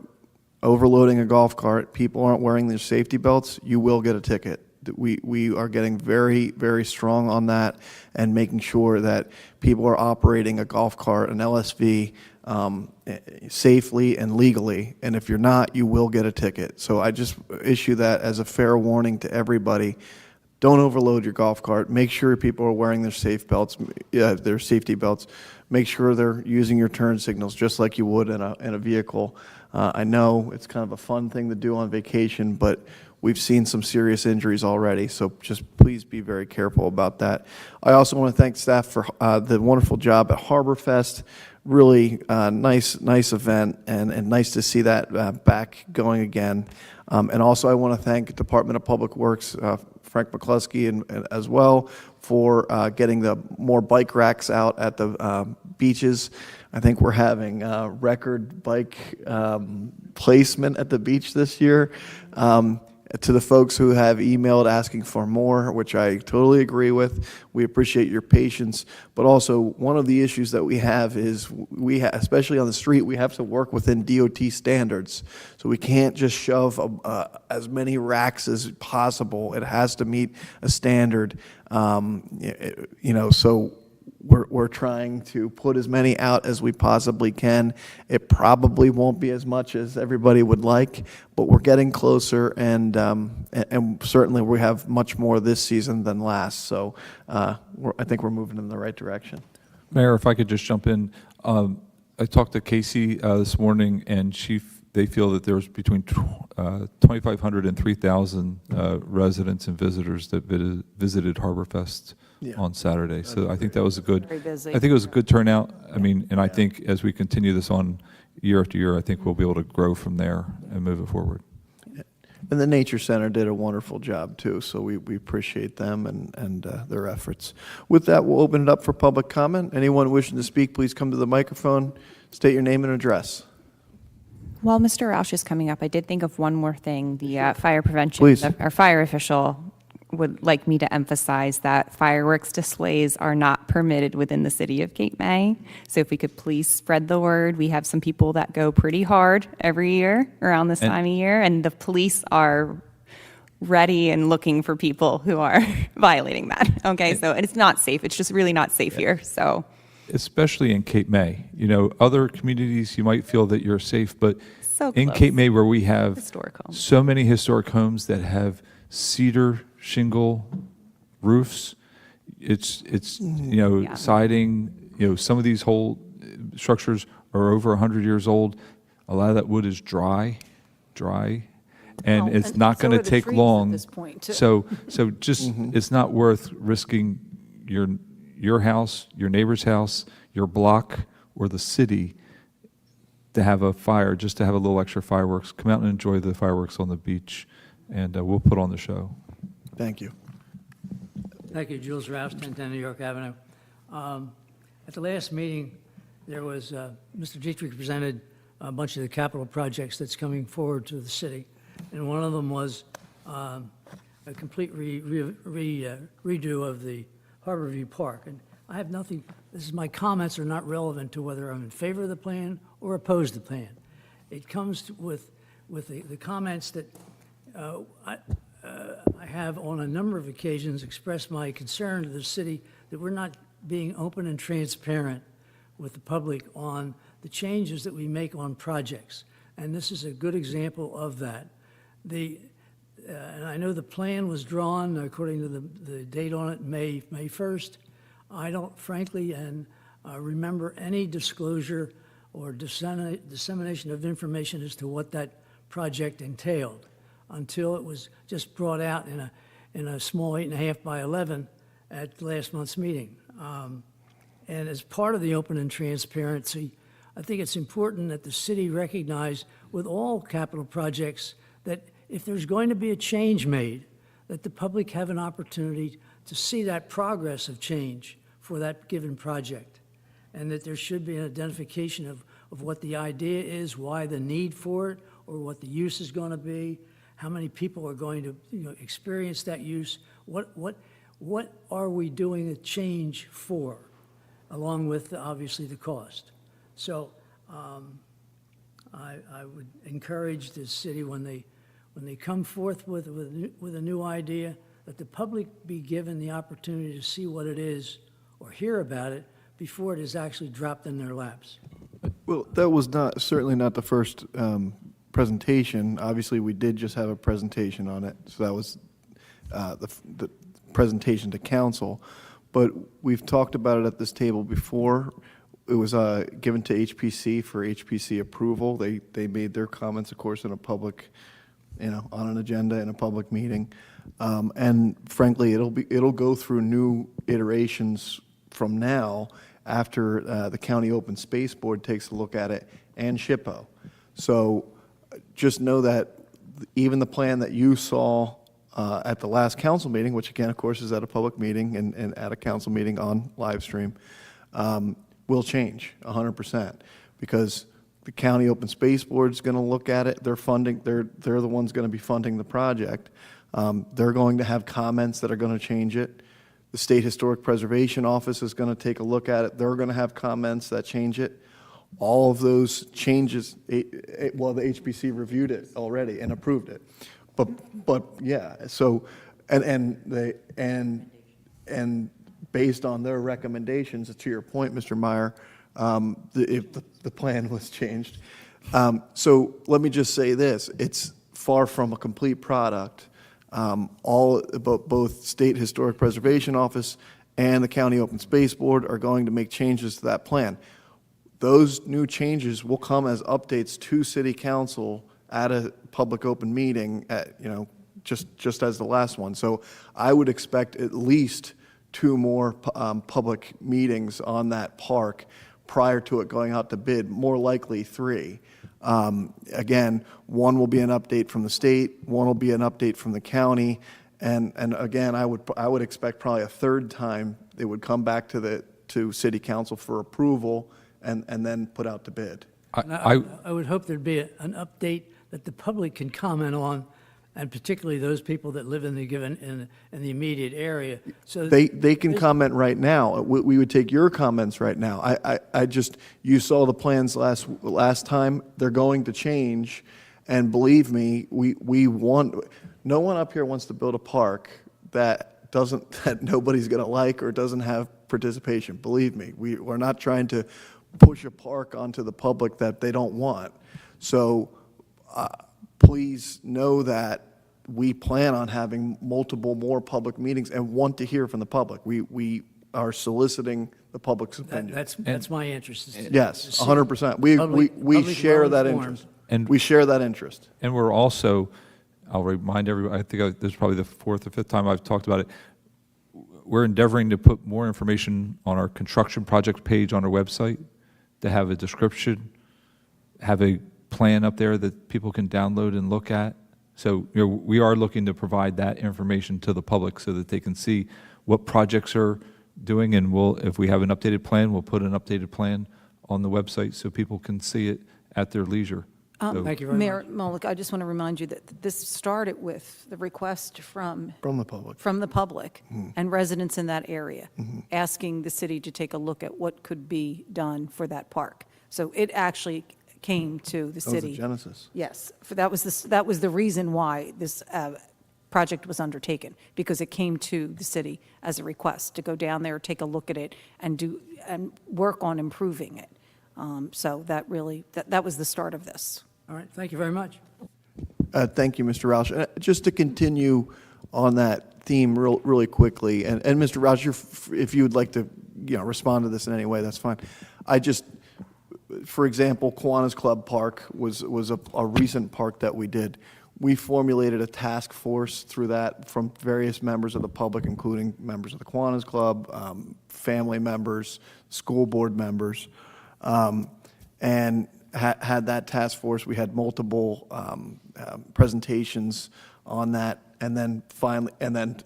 overloading a golf cart, people aren't wearing their safety belts, you will get a ticket. We are getting very, very strong on that and making sure that people are operating a golf cart, an LSV, safely and legally. And if you're not, you will get a ticket. So I just issue that as a fair warning to everybody. Don't overload your golf cart. Make sure people are wearing their their safety belts. Make sure they're using your turn signals just like you would in a vehicle. I know it's kind of a fun thing to do on vacation, but we've seen some serious injuries already, so just please be very careful about that. I also want to thank staff for the wonderful job at Harbor Fest. Really nice event, and nice to see that back going again. And also I want to thank Department of Public Works, Frank McCluskey, and as well for getting the more bike racks out at the beaches. I think we're having record bike placement at the beach this year. To the folks who have emailed asking for more, which I totally agree with, we appreciate your patience. But also, one of the issues that we have is especially on the street, we have to work within DOT standards. So we can't just shove as many racks as possible. It has to meet a standard. So we're trying to put as many out as we possibly can. It probably won't be as much as everybody would like, but we're getting closer, and certainly we have much more this season than last. So I think we're moving in the right direction. Mayor, if I could just jump in. I talked to Casey this morning, and they feel that there's between 2,500 and 3,000 residents and visitors that visited Harbor Fest on Saturday. So I think that was Very busy. I think it was a good turnout. I mean, and I think as we continue this on year after year, I think we'll be able to grow from there and move it forward. And the Nature Center did a wonderful job too, so we appreciate them and their efforts. With that, we'll open it up for public comment. Anyone wishing to speak, please come to the microphone, state your name and address. While Mr. Roush is coming up, I did think of one more thing. The fire prevention, Please. Our fire official would like me to emphasize that fireworks displays are not permitted within the city of Cape May. So if we could please spread the word. We have some people that go pretty hard every year around this time of year, and the police are ready and looking for people who are violating that. Okay, so it's not safe. It's just really not safe here. So. Especially in Cape May. Other communities, you might feel that you're safe, but So in close. Cape May, where we have Historic homes. so many historic homes that have cedar shingle roofs, it's Yeah. siding, some of these whole structures are over 100 years old. A lot of that wood is dry, and Well, it's and not so going are to the take trees at long. this point, too. So just, it's not worth risking your house, your neighbor's house, your block, or the city to have a fire, just to have a little extra fireworks. Come out and enjoy the fireworks on the beach, and we'll put on the show. Thank you. Thank you, Jules Rouse, 1010 New York Avenue. At the last meeting, there was, Mr. Dietrich presented a bunch of the capital projects that's coming forward to the city, and one of them was a complete redo of the Harborview Park. And I have nothing, my comments are not relevant to whether I'm in favor of the plan or oppose the plan. It comes with the comments that I have on a number of occasions expressed my concern to the city that we're not being open and transparent with the public on the changes that we make on projects. And this is a good example of that. And I know the plan was drawn according to the date on it, May 1st. I don't frankly remember any disclosure or dissemination of information as to what that project entailed until it was just brought out in a small 8.5 by 11 at last month's meeting. And as part of the open and transparency, I think it's important that the city recognize with all capital projects that if there's going to be a change made, that the public have an opportunity to see that progress of change for that given project, and that there should be an identification of what the idea is, why the need for it, or what the use is going to be, how many people are going to experience that use, what are we doing a change for, along with obviously the cost. So I would encourage the city when they come forth with a new idea, that the public be given the opportunity to see what it is or hear about it before it is actually dropped in their laps. Well, that was certainly not the first presentation. Obviously, we did just have a presentation on it, so that was the presentation to council. But we've talked about it at this table before. It was given to HPC for HPC approval. They made their comments, of course, in a public, on an agenda in a public meeting. And frankly, it'll go through new iterations from now after the County Open Space Board takes a look at it, and SHPO. So just know that even the plan that you saw at the last council meeting, which again, of course, is at a public meeting and at a council meeting on live stream, will change 100%, because the County Open Space Board is going to look at it. They're the ones going to be funding the project. They're going to have comments that are going to change it. The State Historic Preservation Office is going to take a look at it. They're going to have comments that change it. All of those changes, well, the HPC reviewed it already and approved it. But yeah, so, and based on their recommendations, to your point, Mr. Meyer, if the plan was changed. So let me just say this, it's far from a complete product. Both State Historic Preservation Office and the County Open Space Board are going to make changes to that plan. Those new changes will come as updates to City Council at a public open meeting, just as the last one. So I would expect at least 2 more public meetings on that park prior to it going out to bid, more likely 3. Again, one will be an update from the state, one will be an update from the county, and again, I would expect probably a 3rd time they would come back to City Council for approval and then put out to bid. I would hope there'd be an update that the public can comment on, and particularly those people that live in the immediate area. So They can comment right now. We would take your comments right now. You saw the plans last time. They're going to change, and believe me, no one up here wants to build a park that nobody's going to like or doesn't have participation. Believe me, we're not trying to push a park onto the public that they don't want. So please know that we plan on having multiple more public meetings and want to hear from the public. We are soliciting the public's opinion. that's my interest. Yes, 100%. We share that interest. And we share that interest. And we're also, I'll remind everybody, I think this is probably the 4th or 5th time I've talked about it, we're endeavoring to put more information on our construction project page on our website, to have a description, have a plan up there that people can download and look at. So we are looking to provide that information to the public so that they can see what projects are doing, and if we have an updated plan, we'll put an updated plan on the website so people can see it at their leisure. Thank you very Mayor much. Molick, I just want to remind you that this started with the request from From the public. and residents in that area, asking the city to take a look at what could be done for that park. So it actually came to the That was city. the genesis. Yes, that was the reason why this project was undertaken, because it came to the city as a request to go down there, take a look at it, and work on improving it. So that really, that was the start of this. All right, thank you very much. Thank you, Mr. Roush. Just to continue on that theme really quickly, and Mr. Roush, if you would like to respond to this in any way, that's fine. For example, Kiwanis Club Park was a recent park that we did. We formulated a task force through that from various members of the public, including members of the Kiwanis Club, family members, school board members, and had that task force. We had multiple presentations on that, and then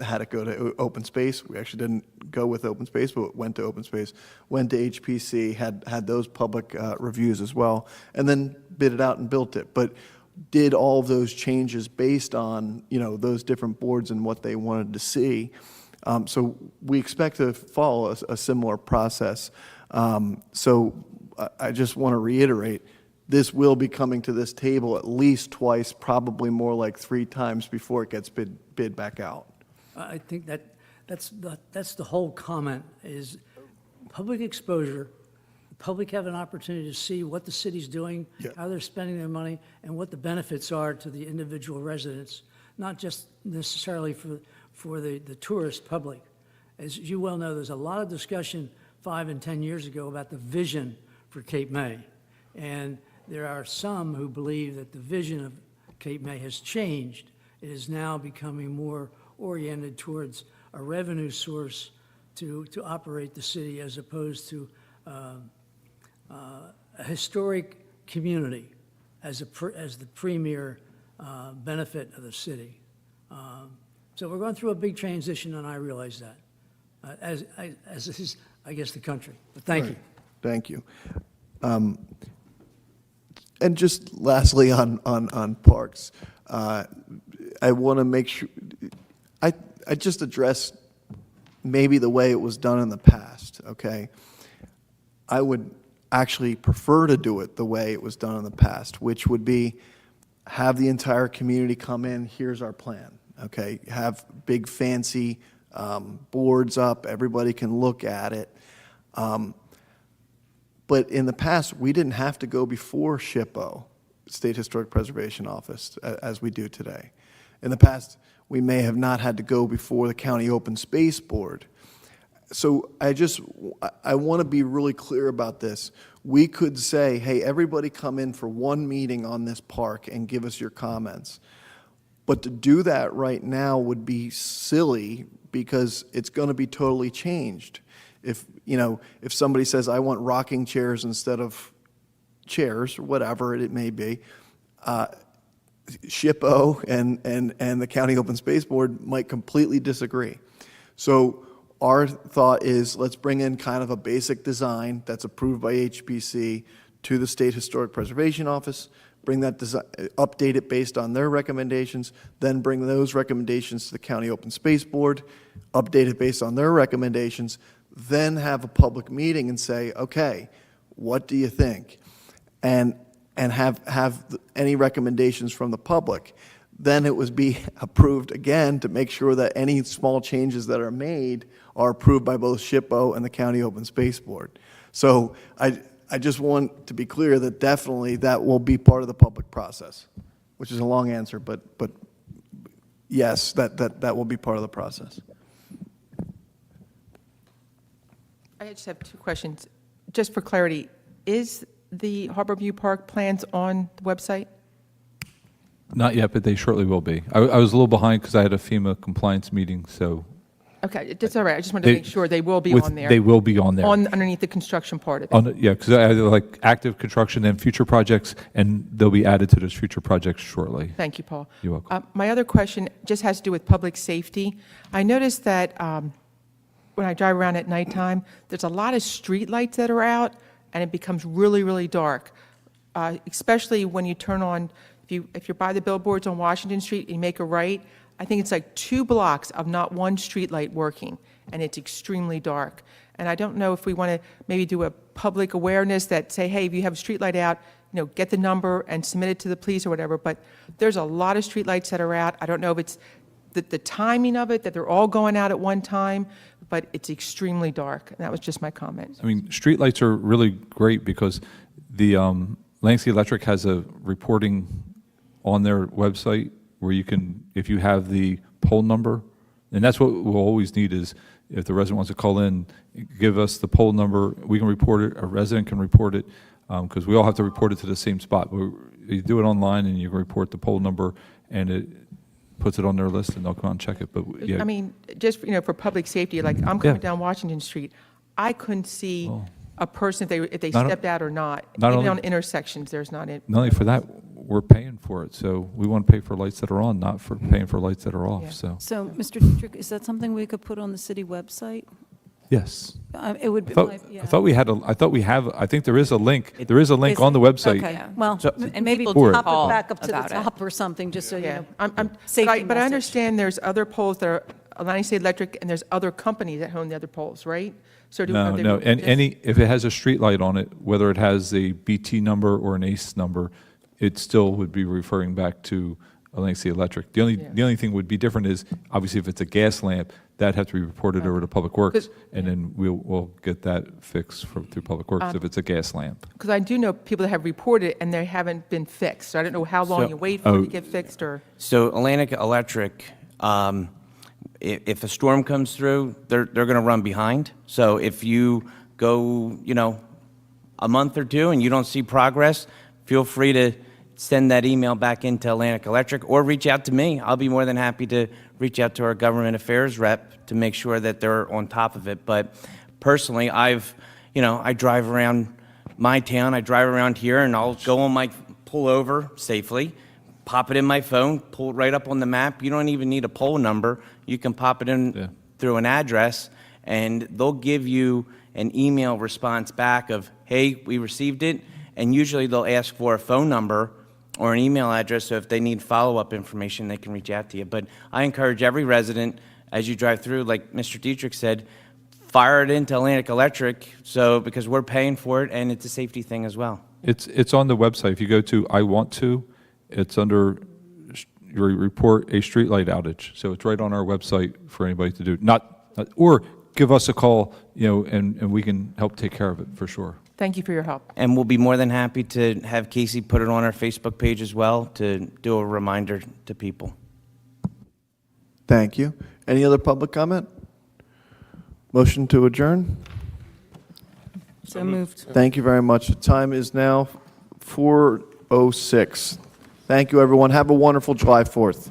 had it go to open space. We actually didn't go with open space, but went to open space, went to HPC, had those public reviews as well, and then bid it out and built it. But did all of those changes based on those different boards and what they wanted to see. So we expect to follow a similar process. So I just want to reiterate, this will be coming to this table at least twice, probably more like 3 times before it gets bid back out. I think that's the whole comment, is public exposure. The public have an opportunity to see what the city's doing, how they're spending their money, and what the benefits are to the individual residents, not just necessarily for the tourist public. As you well know, there's a lot of discussion 5 and 10 years ago about the vision for Cape May. And there are some who believe that the vision of Cape May has changed. It is now becoming more oriented towards a revenue source to operate the city, as opposed to a historic community as the premier benefit of the city. So we're going through a big transition, and I realize that, as is, I guess, the country. But thank you. Thank you. And just lastly on parks, I want to make sure, I just address maybe the way it was done in the past, okay? I would actually prefer to do it the way it was done in the past, which would be have the entire community come in, here's our plan, okay? Have big fancy boards up, everybody can look at it. But in the past, we didn't have to go before SHPO, State Historic Preservation Office, as we do today. In the past, we may have not had to go before the County Open Space Board. So I want to be really clear about this. We could say, hey, everybody come in for one meeting on this park and give us your comments. But to do that right now would be silly, because it's going to be totally changed. If somebody says, I want rocking chairs instead of chairs, whatever it may be, SHPO and the County Open Space Board might completely disagree. So our thought is, let's bring in kind of a basic design that's approved by HPC to the State Historic Preservation Office, bring that design, update it based on their recommendations, then bring those recommendations to the County Open Space Board, update it based on their recommendations, then have a public meeting and say, okay, what do you think? And have any recommendations from the public. Then it would be approved again to make sure that any small changes that are made are approved by both SHPO and the County Open Space Board. So I just want to be clear that definitely that will be part of the public process, which is a long answer, but yes, that will be part of the process. I just have 2 questions. Just for clarity, is the Harborview Park plans on the website? Not yet, but they shortly will be. I was a little behind because I had a FEMA compliance meeting, so. Okay, that's all right. I just wanted to make sure they will be on there. They will be on there. Underneath the construction part of it. Yeah, because I had like active construction and future projects, and they'll be added to those future projects shortly. Thank you, Paul. You're welcome. My other question just has to do with public safety. I noticed that when I drive around at nighttime, there's a lot of street lights that are out, and it becomes really, really dark, especially when you turn on, if you're by the billboards on Washington Street and you make a right, I think it's like 2 blocks of not one street light working, and it's extremely dark. And I don't know if we want to maybe do a public awareness that say, hey, if you have a street light out, get the number and submit it to the police or whatever, but there's a lot of street lights that are out. I don't know if it's the timing of it, that they're all going out at one time, but it's extremely dark. And that was just my comment. I mean, streetlights are really great because the Lansing Electric has a reporting on their website where you can, if you have the poll number, and that's what we'll always need is if the resident wants to call in, give us the poll number, we can report it, a resident can report it, because we all have to report it to the same spot. You do it online and you can report the poll number and it puts it on their list and they'll come out and check it. But yeah, I mean, just, for public safety, like, I'm coming Yeah. down Washington Street, I couldn't see a person if they Not o- stepped out or not. not Even only- on intersections, there's not it. not only for that, we're paying for it. So we want to pay for lights that are on, not for paying for lights that are off. Yeah. So, So, Mr. Dietrich, is that something we could put on the city website? yes. It would I be, thought, yeah. I thought we had I think there is a link. There is a link on the website. Okay, well, And maybe people do pop call it back up to the about it. top or something, just so you Yeah, know. Safety but I message. understand there's other poles that are Atlantic State Electric, and there's other companies that own the other poles, right? So are No, they no, and just- if it has a street light on it, whether it has a BT number or an ACE number, it still would be referring back to Atlantic City Electric. The only thing would be different is, obviously, if it's a gas lamp, that'd have to be reported over to Public Works, and then we'll get that fixed through Public Works if it's a gas lamp. Because I do know people that have reported and they haven't been fixed. So I don't know how long So- you wait for it to get fixed or. So Atlantic Electric, if a storm comes through, they're going to run behind. So if you go, a month or two and you don't see progress, feel free to send that email back into Atlantic Electric or reach out to me. I'll be more than happy to reach out to our government affairs rep to make sure that they're on top of it. But personally, I drive around my town, I drive around here, and I'll go on pull over safely, pop it in my phone, pull it right up on the map. You don't even need a poll number. You can pop it in through an address, and they'll give you an email response back of, hey, we received it, and usually they'll ask for a phone number or an email address, so if they need follow-up information, they can reach out to you. But I encourage every resident, as you drive through, like Mr. Dietrich said, fire it into Atlantic Electric, because we're paying for it, and it's a safety thing as well. It's on the website. If you go to I Want To, it's under your report a streetlight outage. So it's right on our website for anybody to do. Or give us a call, and we can help take care of it for sure. Thank you for your help. And we'll be more than happy to have Casey put it on our Facebook page as well to do a reminder to people. Thank you. Any other public comment? Motion to adjourn? So moved. Thank you very much. The time is now 4:06. Thank you, everyone. Have a wonderful July 4th.